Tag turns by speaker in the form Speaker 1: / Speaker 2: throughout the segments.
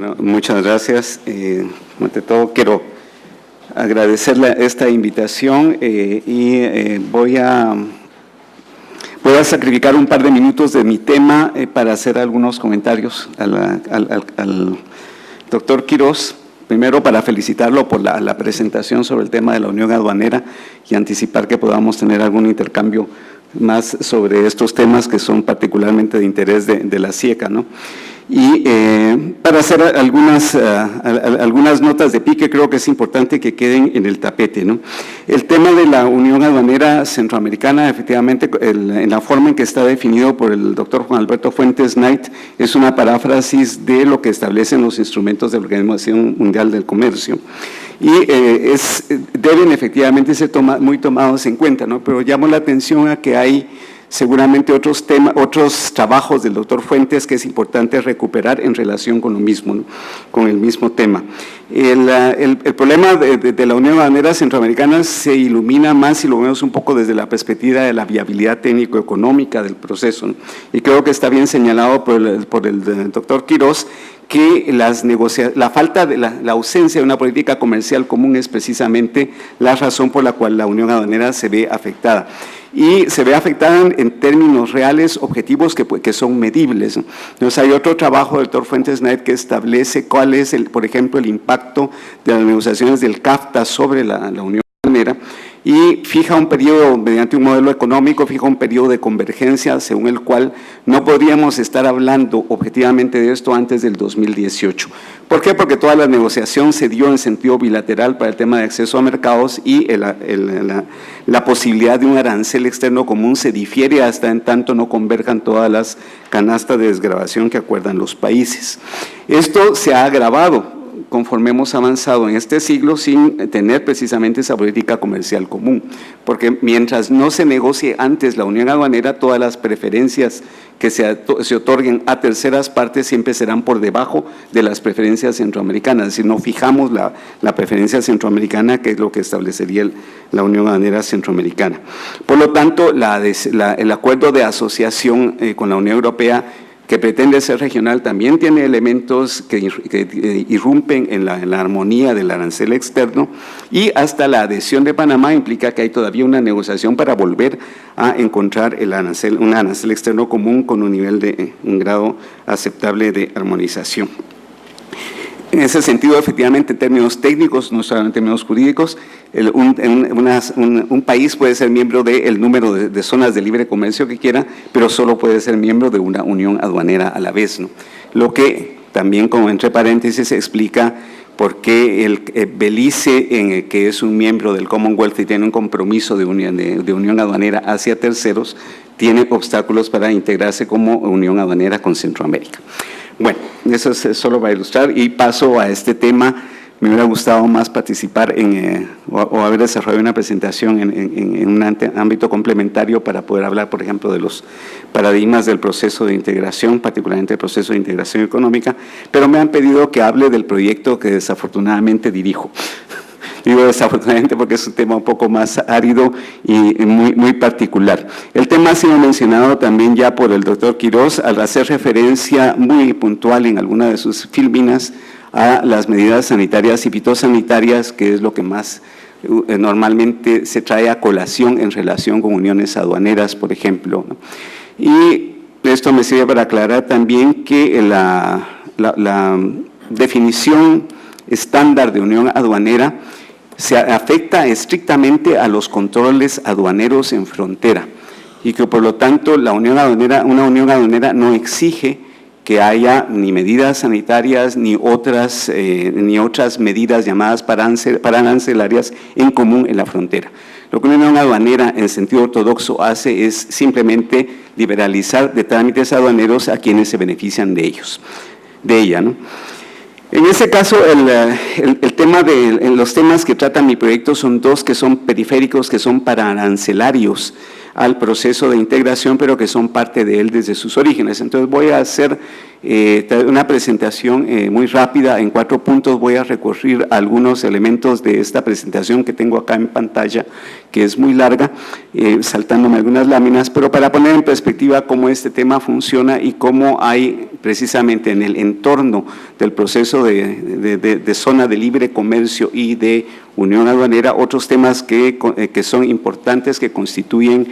Speaker 1: Bueno, muchas gracias. Ante todo, quiero agradecerle esta invitación y voy a sacrificar un par de minutos de mi tema para hacer algunos comentarios al doctor Quiroz. Primero, para felicitarlo por la presentación sobre el tema de la Unión Aduanera y anticipar que podamos tener algún intercambio más sobre estos temas que son particularmente de interés de la CIECA, ¿no? Y para hacer algunas notas de pique, creo que es importante que queden en el tapete, ¿no? El tema de la Unión Aduanera Centroamericana, efectivamente, en la forma en que está definido por el doctor Juan Alberto Fuentes Knight, es una paráfrasis de lo que establecen los instrumentos de la Organización Mundial del Comercio. Y deben efectivamente ser muy tomados en cuenta, ¿no? Pero llamo la atención a que hay seguramente otros trabajos del doctor Fuentes que es importante recuperar en relación con lo mismo, ¿no? Con el mismo tema. El problema de la Unión Aduanera Centroamericana se ilumina más si lo vemos un poco desde la perspectiva de la viabilidad técnico-económica del proceso, ¿no? Y creo que está bien señalado por el doctor Quiroz que la ausencia de una política comercial común es precisamente la razón por la cual la Unión Aduanera se ve afectada. Y se ve afectada en términos reales, objetivos que son medibles. Entonces hay otro trabajo del doctor Fuentes Knight que establece cuál es, por ejemplo, el impacto de las negociaciones del CAFTA sobre la Unión Aduanera, y fija un periodo, mediante un modelo económico, fija un periodo de convergencia según el cual no podríamos estar hablando objetivamente de esto antes del 2018. ¿Por qué? Porque toda la negociación se dio en sentido bilateral para el tema de acceso a mercados y la posibilidad de un arancel externo común se difiere hasta en tanto no converjan todas las canastas de desgravación que acuerdan los países. Esto se ha agravado conforme hemos avanzado en este siglo sin tener precisamente esa política comercial común, porque mientras no se negocie antes la Unión Aduanera, todas las preferencias que se otorguen a terceras partes siempre serán por debajo de las preferencias centroamericanas, si no fijamos la preferencia centroamericana, que es lo que establecería la Unión Aduanera Centroamericana. Por lo tanto, el acuerdo de asociación con la Unión Europea, que pretende ser regional, también tiene elementos que irrumpen en la armonía del arancel externo, y hasta la adhesión de Panamá implica que hay todavía una negociación para volver a encontrar un arancel externo común con un grado aceptable de armonización. En ese sentido, efectivamente, en términos técnicos, no solamente en términos jurídicos, un país puede ser miembro del número de zonas de libre comercio que quiera, pero solo puede ser miembro de una unión aduanera a la vez, ¿no? Lo que también, como entre paréntesis, explica por qué el Belice, que es un miembro del Commonwealth y tiene un compromiso de unión aduanera hacia terceros, tiene obstáculos para integrarse como unión aduanera con Centroamérica. Bueno, eso es solo para ilustrar y paso a este tema. Me hubiera gustado más participar o haber desarrollado una presentación en un ámbito complementario para poder hablar, por ejemplo, de los paradigmas del proceso de integración, particularmente el proceso de integración económica, pero me han pedido que hable del proyecto que desafortunadamente dirijo. Digo desafortunadamente porque es un tema un poco más árido y muy particular. El tema ha sido mencionado también ya por el doctor Quiroz al hacer referencia muy puntual en alguna de sus filminas a las medidas sanitarias y fitosanitarias, que es lo que más normalmente se trae a colación en relación con uniones aduaneras, por ejemplo, ¿no? Y esto me sirve para aclarar también que la definición estándar de unión aduanera se afecta estrictamente a los controles aduaneros en frontera y que por lo tanto una unión aduanera no exige que haya ni medidas sanitarias ni otras medidas llamadas arancelarias en común en la frontera. Lo que una unión aduanera en sentido ortodoxo hace es simplemente liberalizar de trámites aduaneros a quienes se benefician de ella, ¿no? En ese caso, los temas que trata mi proyecto son dos que son periféricos, que son pararancelarios al proceso de integración, pero que son parte de él desde sus orígenes. Entonces voy a hacer una presentación muy rápida. En 4 puntos voy a recorrer algunos elementos de esta presentación que tengo acá en pantalla, que es muy larga, saltándome algunas láminas, pero para poner en perspectiva cómo este tema funciona y cómo hay precisamente en el entorno del proceso de zona de libre comercio y de unión aduanera otros temas que son importantes, que constituyen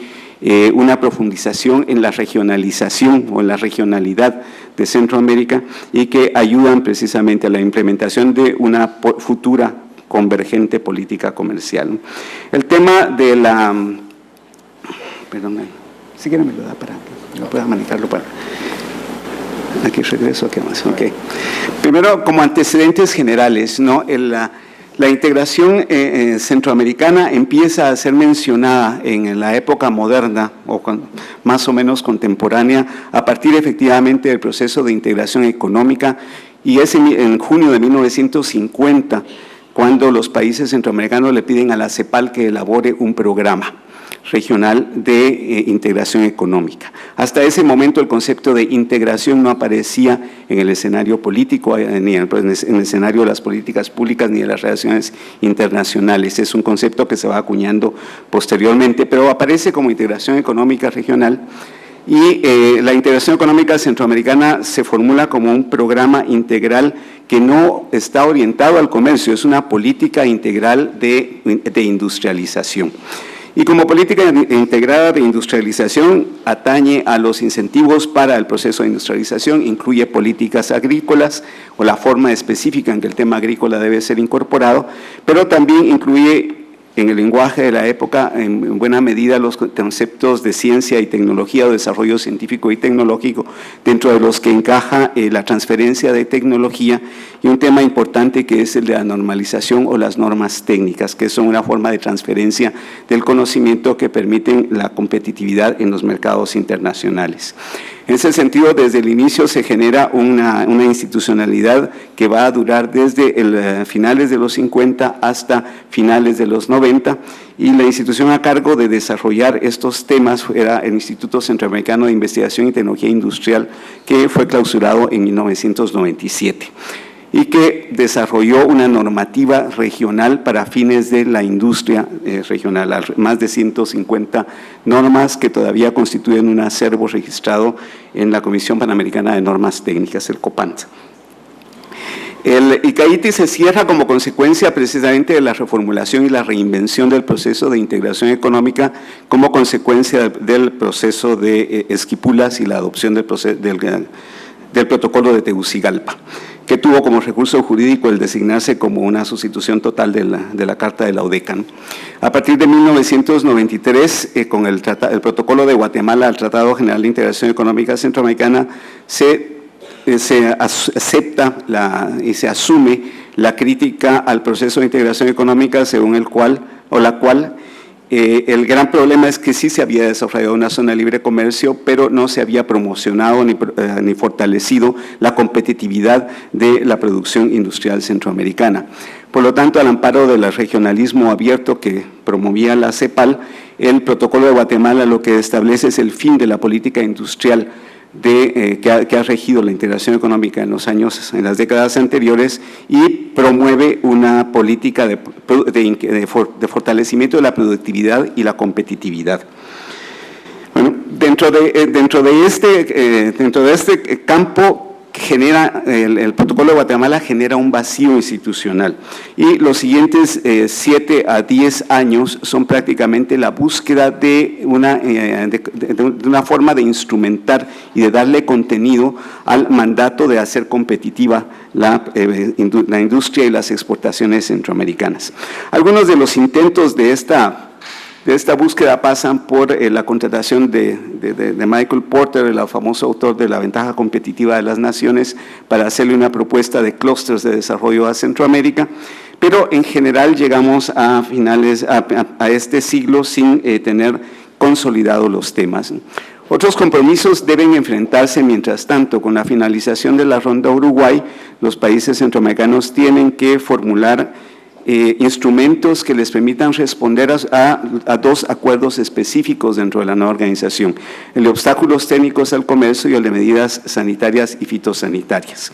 Speaker 1: una profundización en la regionalización o en la regionalidad de Centroamérica y que ayudan precisamente a la implementación de una futura convergente política comercial. El tema de la… Perdón, si quieren me lo da para que pueda manejarlo para… Aquí regreso, ¿qué más? Okay. Primero, como antecedentes generales, ¿no? La integración centroamericana empieza a ser mencionada en la época moderna o más o menos contemporánea a partir efectivamente del proceso de integración económica, y es en junio de 1950 cuando los países centroamericanos le piden a la CEPAL que elabore un programa regional de integración económica. Hasta ese momento el concepto de integración no aparecía en el escenario político, ni en el escenario de las políticas públicas, ni de las relaciones internacionales. Es un concepto que se va acuñando posteriormente, pero aparece como integración económica regional. Y la integración económica centroamericana se formula como un programa integral que no está orientado al comercio, es una política integral de industrialización. Y como política integrada de industrialización, atañe a los incentivos para el proceso de industrialización, incluye políticas agrícolas o la forma específica en que el tema agrícola debe ser incorporado, pero también incluye en el lenguaje de la época, en buena medida, los conceptos de ciencia y tecnología o desarrollo científico y tecnológico, dentro de los que encaja la transferencia de tecnología y un tema importante que es el de la normalización o las normas técnicas, que son una forma de transferencia del conocimiento que permiten la competitividad en los mercados internacionales. En ese sentido, desde el inicio se genera una institucionalidad que va a durar desde finales de los 50 hasta finales de los 90, y la institución a cargo de desarrollar estos temas era el Instituto Centroamericano de Investigación y Tecnología Industrial, que fue clausurado en 1997. Y que desarrolló una normativa regional para fines de la industria regional, más de 150 normas que todavía constituyen un acervo registrado en la Comisión Panamericana de Normas Técnicas, el COPANT. El ICAITI se cierra como consecuencia precisamente de la reformulación y la reinvención del proceso de integración económica como consecuencia del proceso de Esquipulas y la adopción del protocolo de Tegucigalpa, que tuvo como recurso jurídico el designarse como una sustitución total de la Carta de la ODECA. A partir de 1993, con el protocolo de Guatemala al Tratado General de Integración Económica Centroamericana, se acepta y se asume la crítica al proceso de integración económica según el cual el gran problema es que sí se había desarrollado una zona de libre comercio, pero no se había promocionado ni fortalecido la competitividad de la producción industrial centroamericana. Por lo tanto, al amparo del regionalismo abierto que promovía la CEPAL, el protocolo de Guatemala lo que establece es el fin de la política industrial que ha regido la integración económica en las décadas anteriores, y promueve una política de fortalecimiento de la productividad y la competitividad. Bueno, dentro de este campo genera el protocolo de Guatemala genera un vacío institucional, y los siguientes 7 a 10 años son prácticamente la búsqueda de una forma de instrumentar y de darle contenido al mandato de hacer competitiva la industria y las exportaciones centroamericanas. Algunos de los intentos de esta búsqueda pasan por la contratación de Michael Porter, el famoso autor de La ventaja competitiva de las naciones, para hacerle una propuesta de clústeres de desarrollo a Centroamérica, pero en general llegamos a este siglo sin tener consolidados los temas. Otros compromisos deben enfrentarse mientras tanto. Con la finalización de la Ronda Uruguay, los países centroamericanos tienen que formular instrumentos que les permitan responder a dos acuerdos específicos dentro de la nueva organización: el de obstáculos técnicos al comercio y el de medidas sanitarias y fitosanitarias.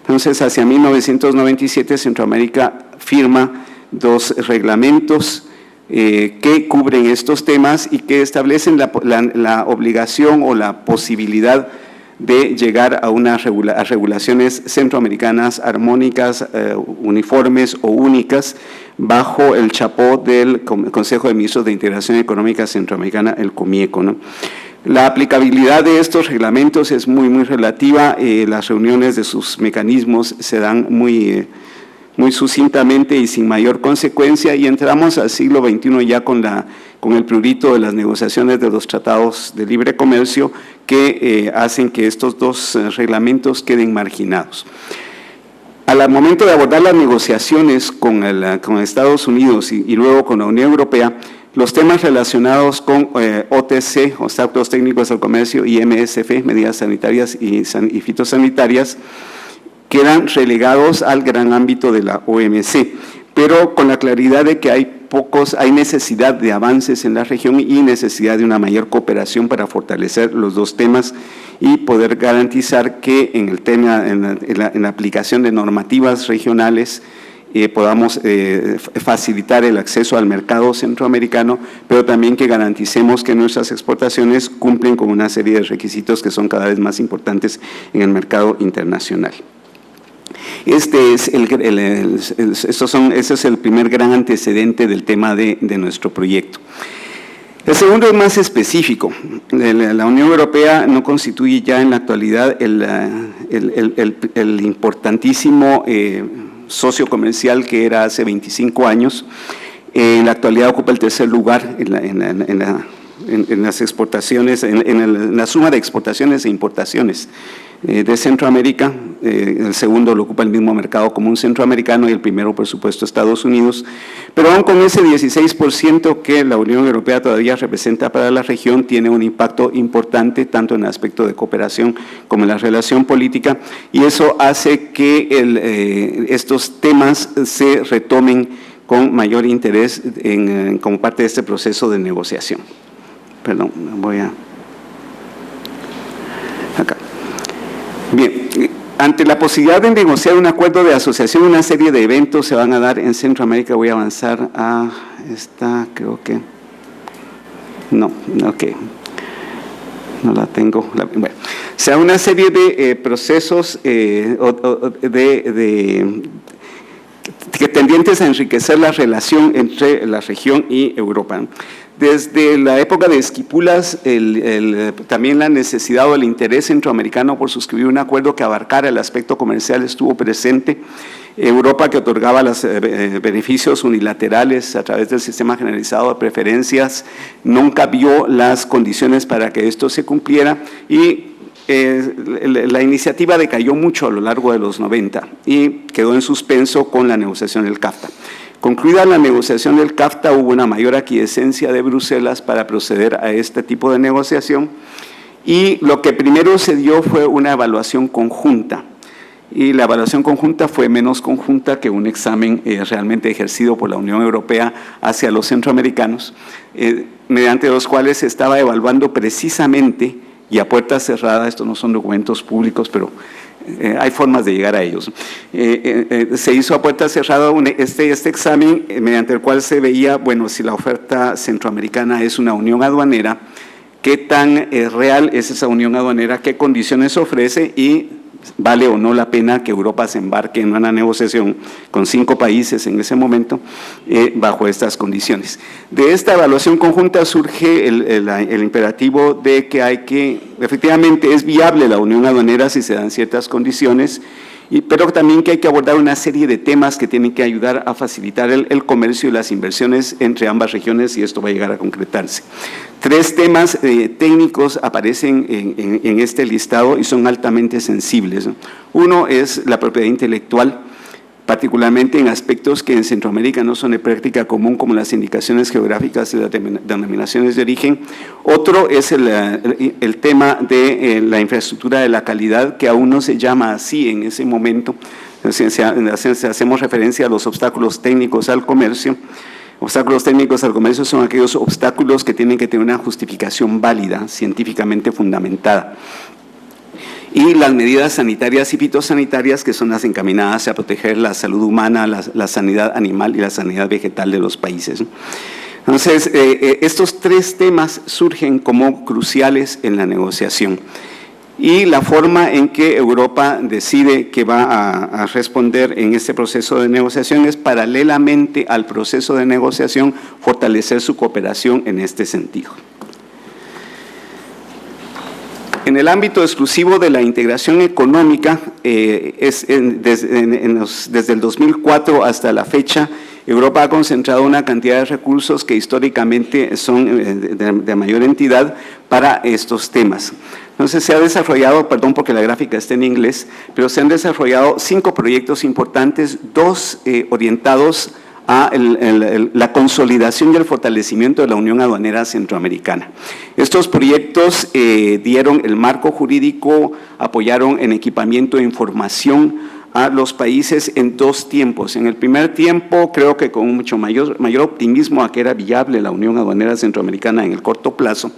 Speaker 1: Entonces, hacia 1997, Centroamérica firma dos reglamentos que cubren estos temas y que establecen la obligación o la posibilidad de llegar a regulaciones centroamericanas armónicas, uniformes o únicas, bajo el chapó del Consejo de Ministros de Integración Económica Centroamericana, el COMIECO, ¿no? La aplicabilidad de estos reglamentos es muy relativa. Las reuniones de sus mecanismos se dan muy sucintamente y sin mayor consecuencia, y entramos al siglo XXI ya con el prurito de las negociaciones de los tratados de libre comercio que hacen que estos dos reglamentos queden marginados. Al momento de abordar las negociaciones con Estados Unidos y luego con la Unión Europea, los temas relacionados con OTC, obstáculos técnicos al comercio, y MSF, medidas sanitarias y fitosanitarias, quedan relegados al gran ámbito de la OMC, pero con la claridad de que hay necesidad de avances en la región y necesidad de una mayor cooperación para fortalecer los dos temas y poder garantizar que en la aplicación de normativas regionales podamos facilitar el acceso al mercado centroamericano, pero también que garanticemos que nuestras exportaciones cumplen con una serie de requisitos que son cada vez más importantes en el mercado internacional. Ese es el primer gran antecedente del tema de nuestro proyecto. El segundo es más específico. La Unión Europea no constituye ya en la actualidad el importantísimo socio comercial que era hace 25 años. En la actualidad ocupa el tercer lugar en las exportaciones, en la suma de exportaciones e importaciones de Centroamérica. El segundo lo ocupa el mismo mercado común centroamericano y el primero, por supuesto, Estados Unidos. Pero aún con ese 16% que la Unión Europea todavía representa para la región, tiene un impacto importante tanto en el aspecto de cooperación como en la relación política, y eso hace que estos temas se retomen con mayor interés como parte de este proceso de negociación. Perdón, voy a… acá. Bien, ante la posibilidad de negociar un acuerdo de asociación, una serie de eventos se van a dar en Centroamérica. Voy a avanzar a esta, creo que… no, ok, no la tengo. Bueno, o sea, una serie de procesos tendientes a enriquecer la relación entre la región y Europa. Desde la época de Esquipulas, también la necesidad o el interés centroamericano por suscribir un acuerdo que abarcara el aspecto comercial estuvo presente. Europa, que otorgaba los beneficios unilaterales a través del sistema generalizado de preferencias, nunca vio las condiciones para que esto se cumpliera, y la iniciativa decayó mucho a lo largo de los 90 y quedó en suspenso con la negociación del CAFTA. Concluida la negociación del CAFTA, hubo una mayor aquiescencia de Bruselas para proceder a este tipo de negociación, y lo que primero se dio fue una evaluación conjunta, y la evaluación conjunta fue menos conjunta que un examen realmente ejercido por la Unión Europea hacia los centroamericanos, mediante los cuales se estaba evaluando precisamente, y a puertas cerradas, estos no son documentos públicos, pero hay formas de llegar a ellos. Se hizo a puerta cerrada este examen mediante el cual se veía, bueno, si la oferta centroamericana es una unión aduanera, qué tan real es esa unión aduanera, qué condiciones ofrece y vale o no la pena que Europa se embarque en una negociación con 5 países en ese momento bajo estas condiciones. De esta evaluación conjunta surge el imperativo de que efectivamente es viable la unión aduanera si se dan ciertas condiciones, pero también que hay que abordar una serie de temas que tienen que ayudar a facilitar el comercio y las inversiones entre ambas regiones, y esto va a llegar a concretarse. 3 temas técnicos aparecen en este listado y son altamente sensibles. Uno es la propiedad intelectual, particularmente en aspectos que en Centroamérica no son de práctica común, como las indicaciones geográficas y las denominaciones de origen. Otro es el tema de la infraestructura de la calidad, que aún no se llama así en ese momento. Hacemos referencia a los obstáculos técnicos al comercio. Obstáculos técnicos al comercio son aquellos obstáculos que tienen que tener una justificación válida, científicamente fundamentada. Y las medidas sanitarias y fitosanitarias, que son las encaminadas a proteger la salud humana, la sanidad animal y la sanidad vegetal de los países. Entonces, estos tres temas surgen como cruciales en la negociación. Y la forma en que Europa decide que va a responder en este proceso de negociación es, paralelamente al proceso de negociación, fortalecer su cooperación en este sentido. En el ámbito exclusivo de la integración económica, desde el 2004 hasta la fecha, Europa ha concentrado una cantidad de recursos que históricamente son de mayor entidad para estos temas. Entonces se ha desarrollado, perdón porque la gráfica está en inglés, pero se han desarrollado 5 proyectos importantes, 2 orientados a la consolidación y el fortalecimiento de la Unión Aduanera Centroamericana. Estos proyectos dieron el marco jurídico, apoyaron en equipamiento de información a los países en 2 tiempos. En el primer tiempo, creo que con mucho mayor optimismo a que era viable la Unión Aduanera Centroamericana en el corto plazo.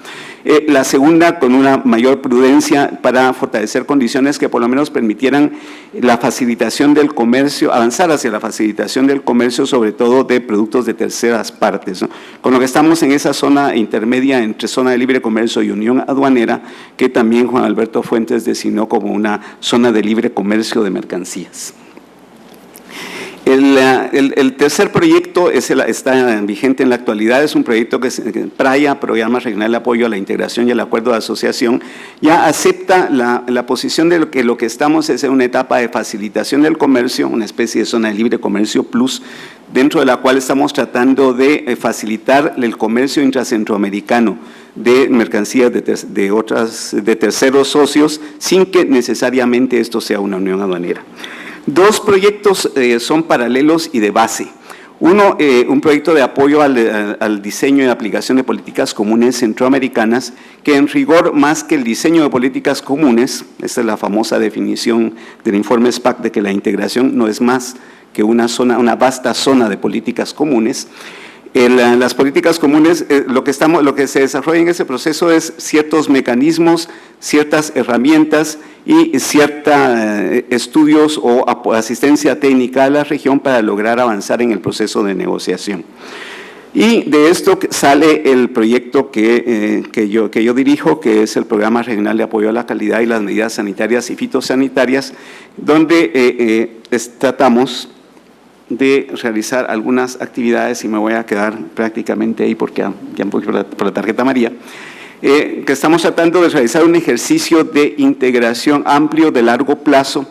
Speaker 1: La segunda, con una mayor prudencia para fortalecer condiciones que por lo menos permitieran la facilitación del comercio, avanzar hacia la facilitación del comercio, sobre todo de productos de terceras partes, ¿no? Con lo que estamos en esa zona intermedia entre zona de libre comercio y unión aduanera, que también Juan Alberto Fuentes designó como una zona de libre comercio de mercancías. El tercer proyecto está vigente en la actualidad, es un proyecto que PRAIA, Programa Regional de Apoyo a la Integración y el Acuerdo de Asociación, ya acepta la posición de lo que estamos es en una etapa de facilitación del comercio, una especie de zona de libre comercio plus, dentro de la cual estamos tratando de facilitar el comercio intracentroamericano de mercancías de terceros socios, sin que necesariamente esto sea una unión aduanera. 2 proyectos son paralelos y de base. Uno, un proyecto de apoyo al diseño y aplicación de políticas comunes centroamericanas, que en rigor, más que el diseño de políticas comunes, esta es la famosa definición del informe SPAC de que la integración no es más que una vasta zona de políticas comunes. Las políticas comunes, lo que se desarrolla en ese proceso es ciertos mecanismos, ciertas herramientas y ciertos estudios o asistencia técnica a la región para lograr avanzar en el proceso de negociación. Y de esto sale el proyecto que yo dirijo, que es el Programa Regional de Apoyo a la Calidad y las Medidas Sanitarias y Fitosanitarias, donde tratamos de realizar algunas actividades, y me voy a quedar prácticamente ahí porque ya voy por la tarjeta amarilla, que estamos tratando de realizar un ejercicio de integración amplio de largo plazo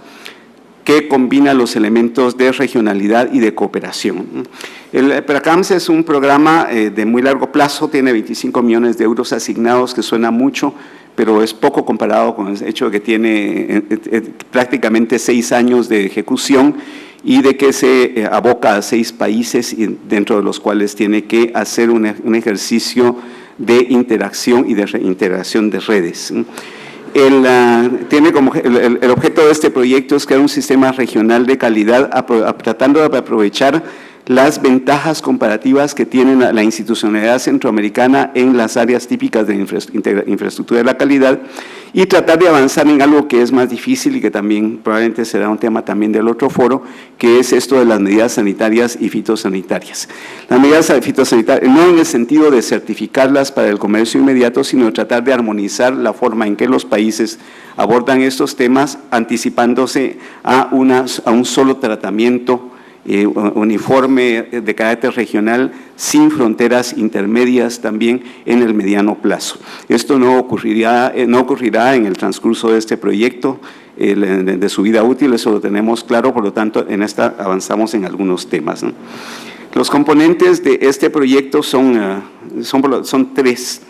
Speaker 1: que combina los elementos de regionalidad y de cooperación. El PRACAMS es un programa de muy largo plazo, tiene 25 millones de euros asignados, que suena mucho, pero es poco comparado con el hecho de que tiene prácticamente 6 años de ejecución y de que se aboca a 6 países, dentro de los cuales tiene que hacer un ejercicio de interacción y de reintegración de redes. El objeto de este proyecto es crear un sistema regional de calidad, tratando de aprovechar las ventajas comparativas que tiene la institucionalidad centroamericana en las áreas típicas de infraestructura de la calidad, y tratar de avanzar en algo que es más difícil y que también probablemente será un tema también del otro foro, que es esto de las medidas sanitarias y fitosanitarias. Las medidas fitosanitarias, no en el sentido de certificarlas para el comercio inmediato, sino tratar de armonizar la forma en que los países abordan estos temas, anticipándose a un solo tratamiento uniforme de carácter regional, sin fronteras intermedias también en el mediano plazo. Esto no ocurrirá en el transcurso de este proyecto, de su vida útil, eso lo tenemos claro, por lo tanto en esta avanzamos en algunos temas, ¿no? Los componentes de este proyecto son 3.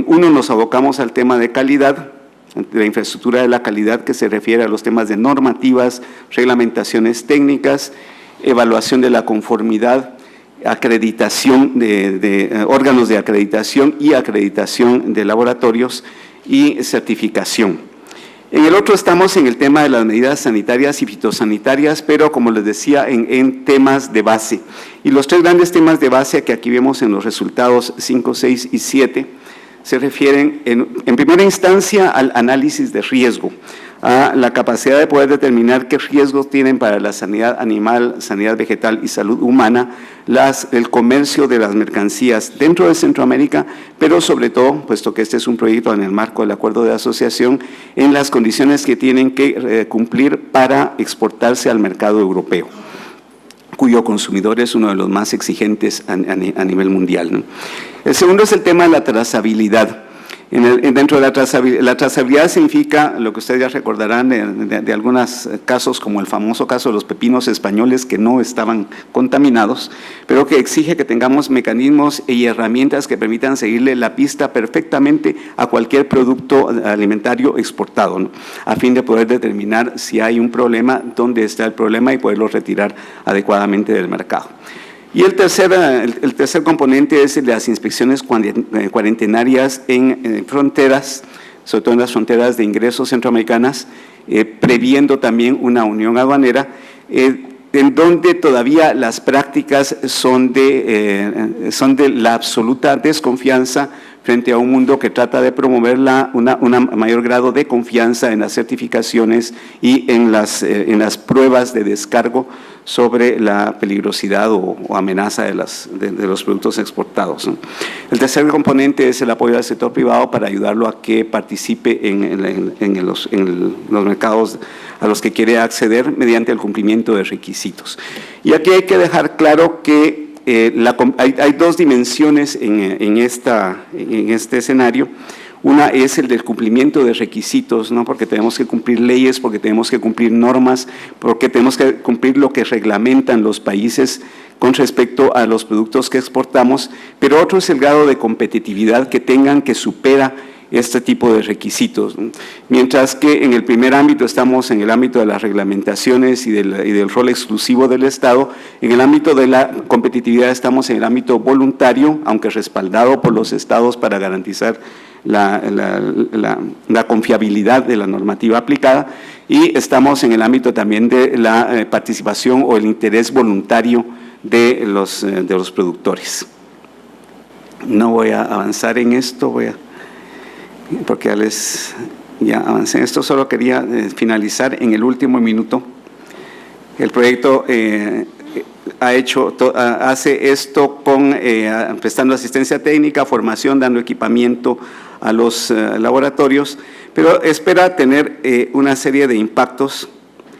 Speaker 1: Uno, nos abocamos al tema de calidad, de la infraestructura de la calidad, que se refiere a los temas de normativas, reglamentaciones técnicas, evaluación de la conformidad, acreditación de órganos de acreditación y acreditación de laboratorios y certificación. En el otro estamos en el tema de las medidas sanitarias y fitosanitarias, pero como les decía, en temas de base. Y los tres grandes temas de base que aquí vemos en los resultados 5, 6 y 7 se refieren en primera instancia al análisis de riesgo, a la capacidad de poder determinar qué riesgos tienen para la sanidad animal, sanidad vegetal y salud humana el comercio de las mercancías dentro de Centroamérica, pero sobre todo, puesto que este es un proyecto en el marco del acuerdo de asociación, en las condiciones que tienen que cumplir para exportarse al mercado europeo, cuyo consumidor es uno de los más exigentes a nivel mundial, ¿no? El segundo es el tema de la trazabilidad. Dentro de la trazabilidad significa lo que ustedes ya recordarán de algunos casos, como el famoso caso de los pepinos españoles que no estaban contaminados, pero que exige que tengamos mecanismos y herramientas que permitan seguirle la pista perfectamente a cualquier producto alimentario exportado, ¿no? A fin de poder determinar si hay un problema, dónde está el problema y poderlo retirar adecuadamente del mercado. Y el tercer componente es el de las inspecciones cuarentenarias en fronteras, sobre todo en las fronteras de ingresos centroamericanas, previendo también una unión aduanera, en donde todavía las prácticas son de la absoluta desconfianza frente a un mundo que trata de promover un mayor grado de confianza en las certificaciones y en las pruebas de descargo sobre la peligrosidad o amenaza de los productos exportados, ¿no? El tercer componente es el apoyo al sector privado para ayudarlo a que participe en los mercados a los que quiere acceder mediante el cumplimiento de requisitos. Y aquí hay que dejar claro que hay dos dimensiones en este escenario. Una es el del cumplimiento de requisitos, ¿no? Porque tenemos que cumplir leyes, porque tenemos que cumplir normas, porque tenemos que cumplir lo que reglamentan los países con respecto a los productos que exportamos, pero otro es el grado de competitividad que tengan, que supera este tipo de requisitos, ¿no? Mientras que en el primer ámbito estamos en el ámbito de las reglamentaciones y del rol exclusivo del Estado, en el ámbito de la competitividad estamos en el ámbito voluntario, aunque respaldado por los Estados para garantizar la confiabilidad de la normativa aplicada, y estamos en el ámbito también de la participación o el interés voluntario de los productores. No voy a avanzar en esto, porque ya avancé en esto, solo quería finalizar en el último minuto. El proyecto hace esto prestando asistencia técnica, formación, dando equipamiento a los laboratorios, pero espera tener una serie de impactos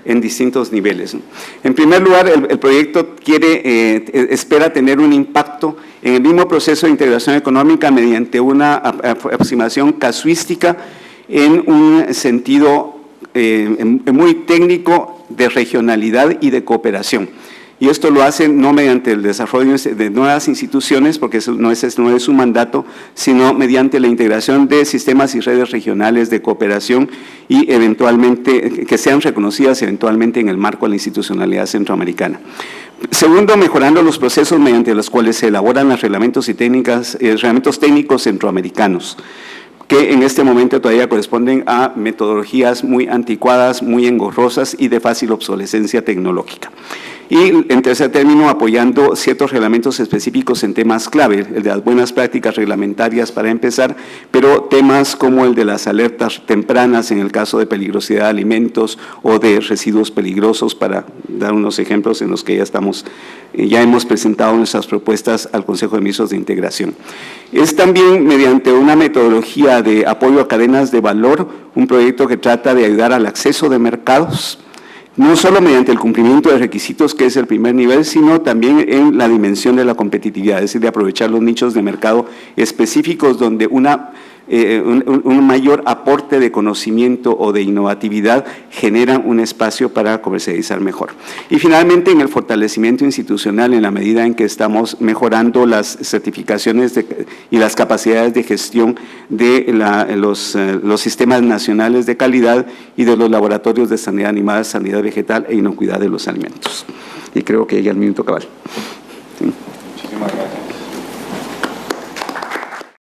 Speaker 1: en distintos niveles. En primer lugar, el proyecto espera tener un impacto en el mismo proceso de integración económica mediante una aproximación casuística en un sentido muy técnico de regionalidad y de cooperación. Y esto lo hace no mediante el desarrollo de nuevas instituciones, porque eso no es su mandato, sino mediante la integración de sistemas y redes regionales de cooperación y eventualmente que sean reconocidas eventualmente en el marco de la institucionalidad centroamericana. Segundo, mejorando los procesos mediante los cuales se elaboran los reglamentos técnicos centroamericanos, que en este momento todavía corresponden a metodologías muy anticuadas, muy engorrosas y de fácil obsolescencia tecnológica. Y en tercer término, apoyando ciertos reglamentos específicos en temas clave, el de las buenas prácticas reglamentarias para empezar, pero temas como el de las alertas tempranas en el caso de peligrosidad de alimentos o de residuos peligrosos, para dar unos ejemplos en los que ya hemos presentado nuestras propuestas al Consejo de Ministros de Integración. Es también mediante una metodología de apoyo a cadenas de valor, un proyecto que trata de ayudar al acceso de mercados, no solo mediante el cumplimiento de requisitos, que es el primer nivel, sino también en la dimensión de la competitividad, es decir, de aprovechar los nichos de mercado específicos donde un mayor aporte de conocimiento o de innovatividad genera un espacio para comercializar mejor. Y finalmente, en el fortalecimiento institucional, en la medida en que estamos mejorando las certificaciones y las capacidades de gestión de los sistemas nacionales de calidad y de los laboratorios de sanidad animal, sanidad vegetal e inocuidad de los alimentos. Y creo que llega el minuto cabal. Sí. Muchísimas gracias.